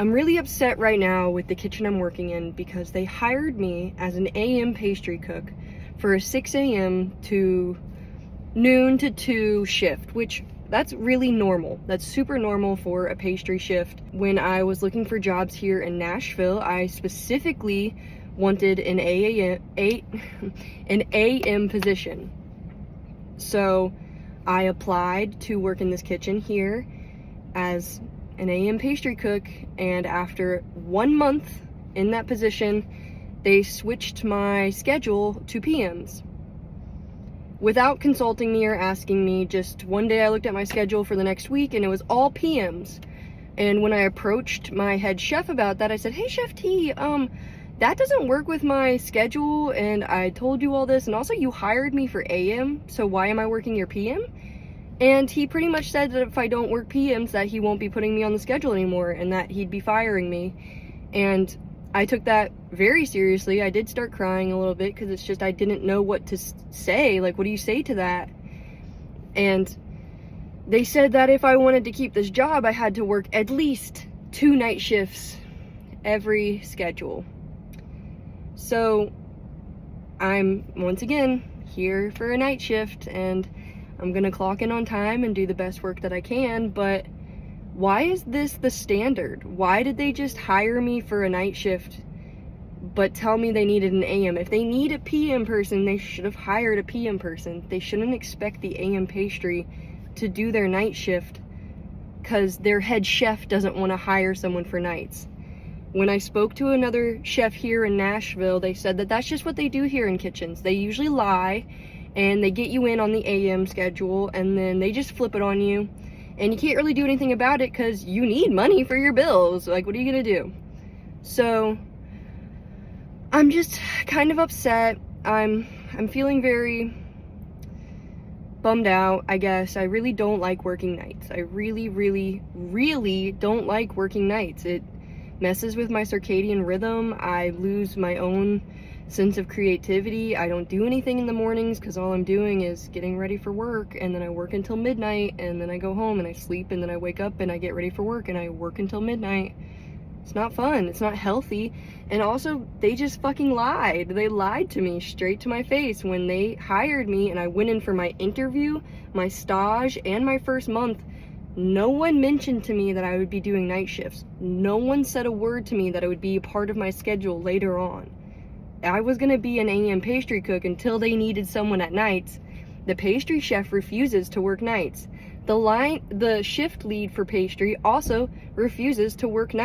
I'm really upset right now with the kitchen I'm working in because they hired me as an AM pastry cook for a 6 a.m. to noon to 2 shift, which that's really normal. That's super normal for a pastry shift. When I was looking for jobs here in Nashville, I specifically wanted an AM position. So I applied to work in this kitchen here as an AM pastry cook, and after 1 month in that position, they switched my schedule to PMs. Without consulting me or asking me, just one day I looked at my schedule for the next week and it was all PMs. And when I approached my head chef about that, I said, "Hey, Chef T, that doesn't work with my schedule, and I told you all this, and also you hired me for AM, so why am I working your PM?" And he pretty much said that if I don't work PMs, that he won't be putting me on the schedule anymore and that he'd be firing me. And I took that very seriously. I did start crying a little bit because it's just I didn't know what to say. Like, what do you say to that? And they said that if I wanted to keep this job, I had to work at least 2 night shifts every schedule. So I'm once again here for a night shift, and I'm gonna clock in on time and do the best work that I can, but why is this the standard? Why did they just hire me for a night shift but tell me they needed an AM? If they need a PM person, they should have hired a PM person. They shouldn't expect the AM pastry to do their night shift because their head chef doesn't want to hire someone for nights. When I spoke to another chef here in Nashville, they said that that's just what they do here in kitchens. They usually lie and they get you in on the AM schedule and then they just flip it on you. And you can't really do anything about it because you need money for your bills. Like, what are you gonna do? So I'm just kind of upset. I'm feeling very bummed out, I guess. I really don't like working nights. I really, really, really don't like working nights. It messes with my circadian rhythm. I lose my own sense of creativity. I don't do anything in the mornings because all I'm doing is getting ready for work, and then I work until midnight, and then I go home and I sleep, and then I wake up and I get ready for work and I work until midnight. It's not fun. It's not healthy. And also, they just fucking lied. They lied to me straight to my face when they hired me and I went in for my interview, my stage, and my first month. No one mentioned to me that I would be doing night shifts. No one said a word to me that it would be a part of my schedule later on. I was gonna be an AM pastry cook until they needed someone at nights. The pastry chef refuses to work nights. The shift lead for pastry also refuses to work nights.